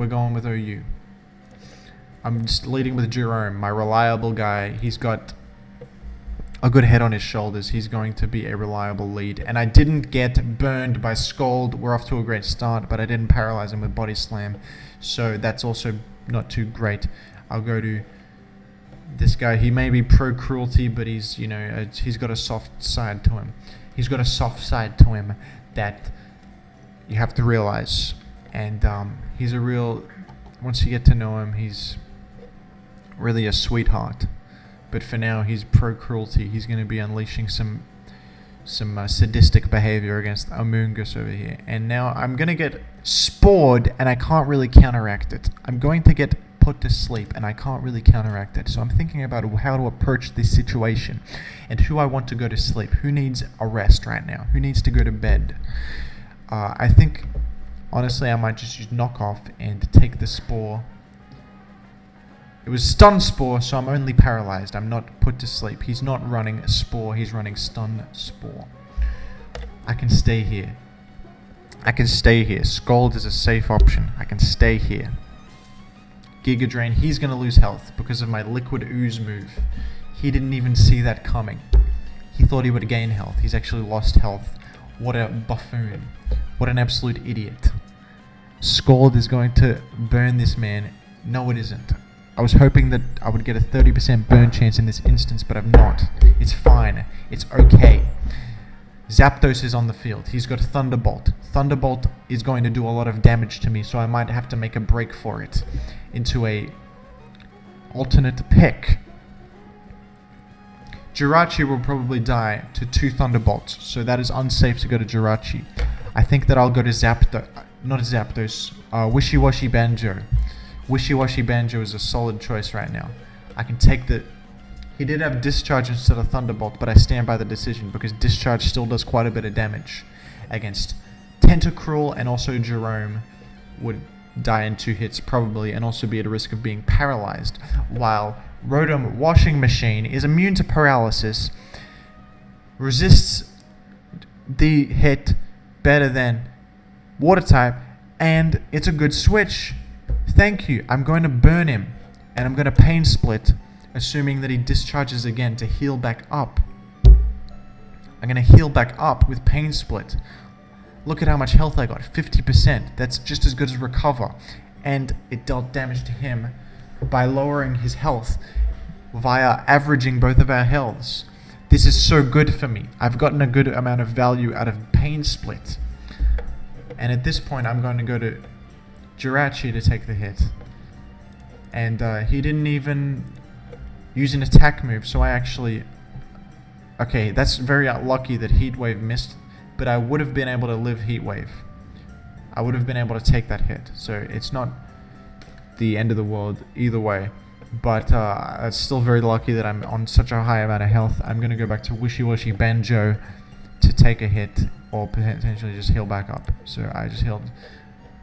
We're going with OU. I'm just leading with Jerome, my reliable guy. He's got a good head on his shoulders. He's going to be a reliable lead. And I didn't get burned by Scold. We're off to a great start, but I didn't paralyze him with Body Slam. So that's also not too great. I'll go to this guy. He may be pro-cruelty, but he's got a soft side to him. He's got a soft side to him that you have to realize. And he's a real... Once you get to know him, he's really a sweetheart. But for now, he's pro-cruelty. He's going to be unleashing some sadistic behavior against Amoongus over here. And now I'm going to get spored, and I can't really counteract it. I'm going to get put to sleep, and I can't really counteract it. So I'm thinking about how to approach this situation and who I want to go to sleep. Who needs a rest right now? Who needs to go to bed? I think, honestly, I might just use knockoff and take the spore. It was stun spore, so I'm only paralyzed. I'm not put to sleep. He's not running spore. He's running stun spore. I can stay here. Scald is a safe option. I can stay here. Giga Drain. He's going to lose health because of my Liquid Ooze move. He didn't even see that coming. He thought he would gain health. He's actually lost health. What a buffoon. What an absolute idiot. Scald is going to burn this man. No, it isn't. I was hoping that I would get a 30% burn chance in this instance, but I'm not. It's fine. It's okay. Zapdos is on the field. He's got Thunderbolt. Thunderbolt is going to do a lot of damage to me, so I might have to make a break for it into a alternate pick. Jirachi will probably die to 2 Thunderbolts, so that is unsafe to go to Jirachi. I think that I'll go to Zapdos, Wishy Washy Banjo. Wishy Washy Banjo is a solid choice right now. I can take the... He did have Discharge instead of Thunderbolt, but I stand by the decision because Discharge still does quite a bit of damage against Tentacruel, and also Jerome would die in 2 hits probably and also be at a risk of being paralyzed, while Rotom Washing Machine is immune to paralysis, resists the hit better than Water type, and it's a good switch. Thank you. I'm going to burn him, and I'm going to Pain Split, assuming that he discharges again to heal back up. I'm going to heal back up with Pain Split. Look at how much health I got, 50%. That's just as good as Recover. And it dealt damage to him by lowering his health via averaging both of our healths. This is so good for me. I've gotten a good amount of value out of Pain Split. And at this point, I'm going to go to Jirachi to take the hit. And he didn't even use an attack move, so I actually... Okay, that's very unlucky that Heat Wave missed, but I would have been able to live Heat Wave. I would have been able to take that hit, so it's not the end of the world either way. But it's still very lucky that I'm on such a high amount of health. I'm going to go back to Wishy Washy Banjo to take a hit, or potentially just heal back up. So I just healed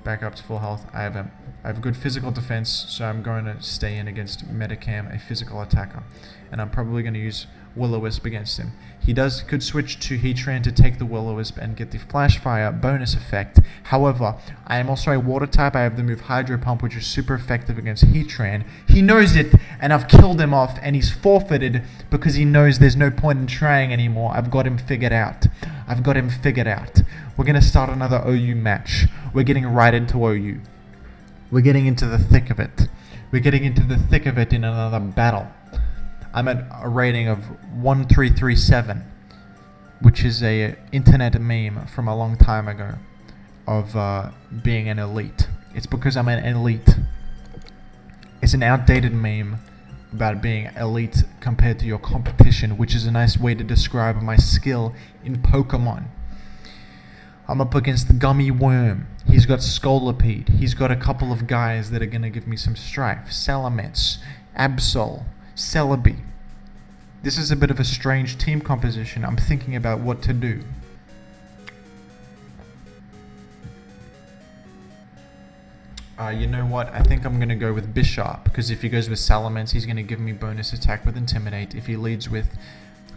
back up to full health. I have good physical defense, so I'm going to stay in against Metacam, a physical attacker. And I'm probably going to use Will-O-Wisp against him. He could switch to Heatran to take the Will-O-Wisp and get the Flash Fire bonus effect. However, I am also a water type. I have the move Hydro Pump, which is super effective against Heatran. He knows it, and I've killed him off, and he's forfeited because he knows there's no point in trying anymore. I've got him figured out. We're going to start another OU match. We're getting right into OU. We're getting into the thick of it. In another battle. I'm at a rating of 1337, which is a internet meme from a long time ago of being an elite. It's because I'm an elite. It's an outdated meme about being elite compared to your competition, which is a nice way to describe my skill in Pokemon. I'm up against the Gummy Worm. He's got Scolipede. He's got a couple of guys that are going to give me some strife. Salamence, Absol, Celebi. This is a bit of a strange team composition. I'm thinking about what to do. You know what? I think I'm going to go with Bisharp, because if he goes with Salamence, he's going to give me bonus attack with Intimidate. If he leads with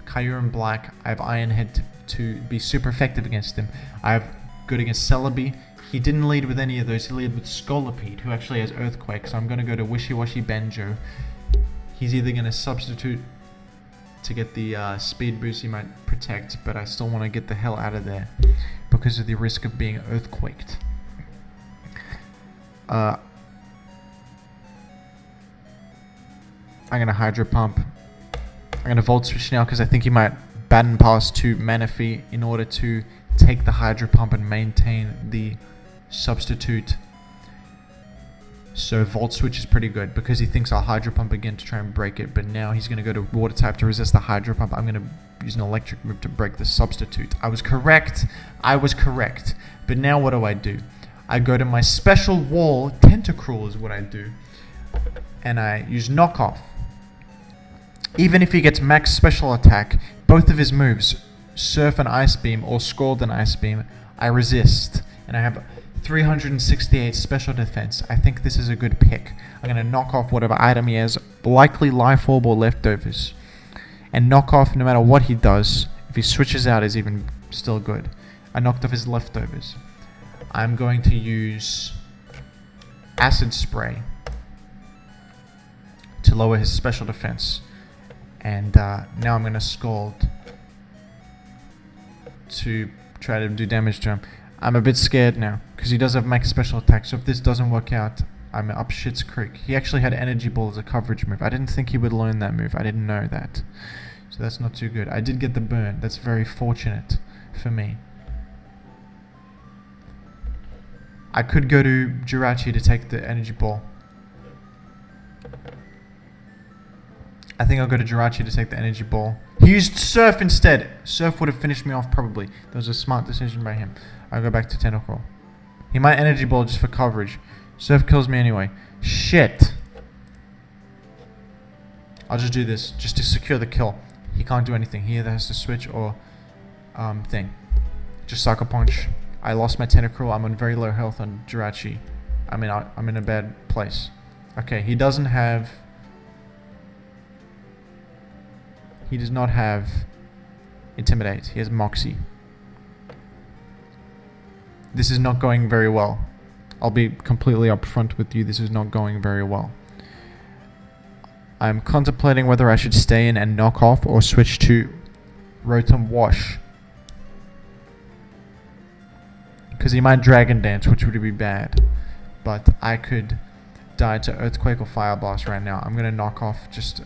Kyurem Black, I have Iron Head to be super effective against him. I have good against Celebi. He didn't lead with any of those. He led with Scolipede, who actually has Earthquake. So I'm going to go to Wishy Washy Banjo. He's either going to substitute to get the speed boost he might protect, but I still want to get the hell out of there because of the risk of being Earthquaked. I'm going to Hydro Pump. I'm going to Volt Switch now because I think he might Baton Pass to Manaphy in order to take the Hydro Pump and maintain the substitute. So Volt Switch is pretty good because he thinks I'll Hydro Pump again to try and break it, but now he's going to go to Water type to resist the Hydro Pump. I'm going to use an Electric move to break the substitute. I was correct. But now what do? I go to my special wall. Tentacruel is what I do. And I use Knock Off. Even if he gets max special attack, both of his moves, Surf and Ice Beam or Scald and Ice Beam, I resist. And I have 368 special defense. I think this is a good pick. I'm going to knock off whatever item he has, likely Life Orb or Leftovers. And knock off no matter what he does. If he switches out is even still good. I knocked off his Leftovers. I'm going to use Acid Spray to lower his special defense. And now I'm going to Scald to try to do damage to him. I'm a bit scared now because he does have max special attack. So if this doesn't work out, I'm up shit's creek. He actually had Energy Ball as a coverage move. I didn't think he would learn that move. I didn't know that. So that's not too good. I did get the burn. That's very fortunate for me. I could go to Jirachi to take the Energy Ball. I think I'll go to Jirachi to take the Energy Ball. He used Surf instead. Surf would have finished me off probably. That was a smart decision by him. I'll go back to Tentacruel. He might Energy Ball just for coverage. Surf kills me anyway. Shit. I'll just do this just to secure the kill. He can't do anything. He either has to switch or thing. Just Sucker Punch. I lost my Tentacruel. I'm on very low health on Jirachi. I'm in a bad place. Okay, he doesn't have... He does not have Intimidate. He has Moxie. This is not going very well. I'll be completely upfront with you. This is not going very well. I'm contemplating whether I should stay in and knock off or switch to Rotom Wash. Because he might Dragon Dance, which would be bad. But I could die to Earthquake or Fire Blast right now. I'm going to knock off just...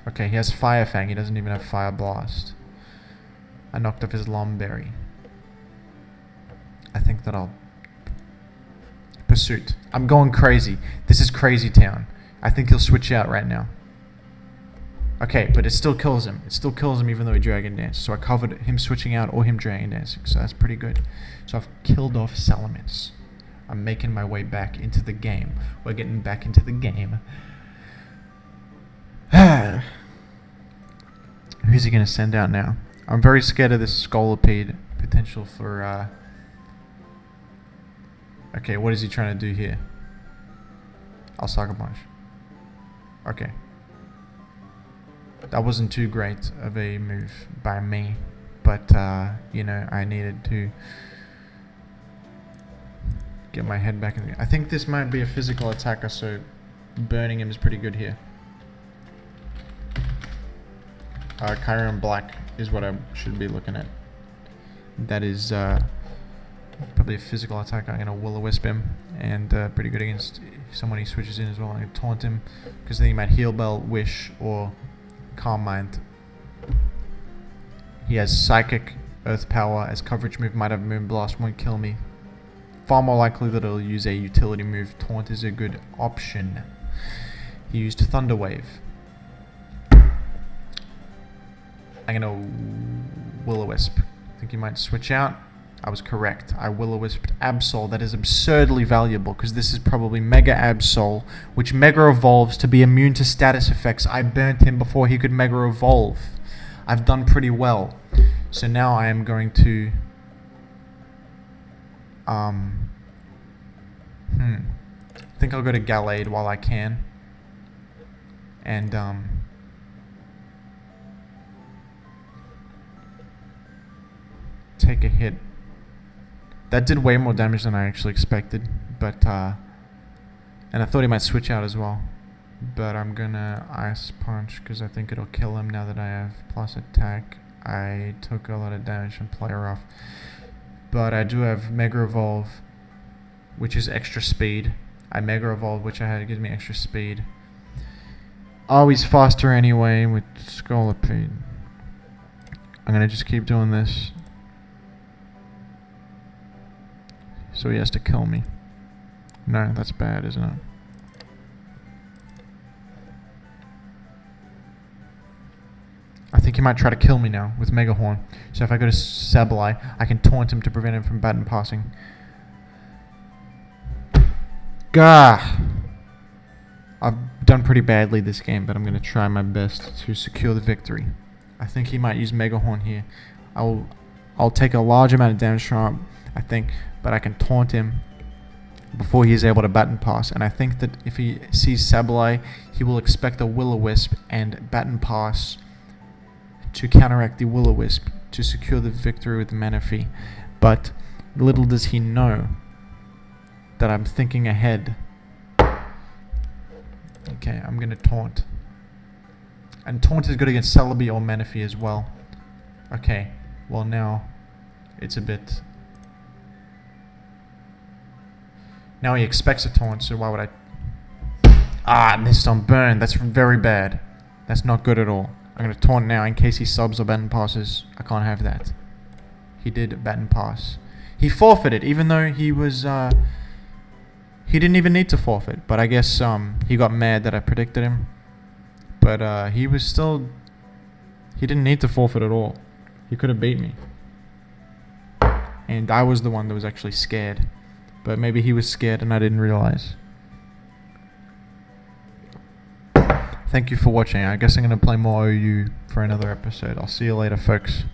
Okay, he has Fire Fang. He doesn't even have Fire Blast. I knocked off his Lomberry. I think that I'll... Pursuit. I'm going crazy. This is Crazy Town. I think he'll switch out right now. Okay, but it still kills him. It still kills him even though he Dragon Dances. So I covered him switching out or him Dragon Dancing. So that's pretty good. So I've killed off Salamence. I'm making my way back into the game. We're getting back into the game. Who's he going to send out now? I'm very scared of this Scolipede potential for... Okay, what is he trying to do here? I'll Sucker Punch. Okay. That wasn't too great of a move by me. But, you know, I needed to get my head back in the game. I think this might be a physical attacker, so burning him is pretty good here. Kyurem Black is what I should be looking at. That is probably a physical attack. I'm going to Will-O-Wisp him, and pretty good against someone he switches in as well. I'm going to taunt him, because then he might Heal Bell, Wish, or Calm Mind. He has Psychic, Earth Power as coverage move, might have Moonblast, won't kill me. Far more likely that he'll use a utility move. Taunt is a good option. He used Thunder Wave. I'm going to Will-O-Wisp. I think he might switch out. I was correct. I Will-O-Wisped Absol. That is absurdly valuable because this is probably Mega Absol, which Mega Evolves to be immune to status effects. I burnt him before he could Mega Evolve. I've done pretty well. So now I am going to... I think I'll go to Gallade while I can. And, take a hit That did way more damage than I actually expected, but and I thought he might switch out as well. But I'm gonna Ice Punch because I think it'll kill him now that I have plus attack. I took a lot of damage from player off. But I do have Mega Evolve, which is extra speed. I Mega Evolve, which I had gives me extra speed. Oh, he's faster anyway with Scolipede. I'm gonna just keep doing this. So he has to kill me. No, that's bad, isn't it? I think he might try to kill me now with Mega Horn. So if I go to Sableye, I can taunt him to prevent him from button passing. Gah! I've done pretty badly this game, but I'm going to try my best to secure the victory. I think he might use Mega Horn here. I'll take a large amount of damage from him, I think, but I can taunt him before he is able to button pass. And I think that if he sees Sableye, he will expect a Will-O-Wisp and button pass to counteract the Will-O-Wisp to secure the victory with Manaphy. But little does he know that I'm thinking ahead. Okay, I'm gonna taunt. And taunt is good against Celebi or Manaphy as well. Okay, well now it's a bit... Now he expects a taunt, so why would I... Ah, I missed on burn. That's very bad. That's not good at all. I'm going to taunt now in case he subs or baton passes. I can't have that. He did baton pass. He forfeited, even though he was... he didn't even need to forfeit. But I guess he got mad that I predicted him. But he was still... He didn't need to forfeit at all. He could have beat me. And I was the one that was actually scared. But maybe he was scared and I didn't realize. Thank you for watching. I guess I'm going to play more OU for another episode. I'll see you later, folks.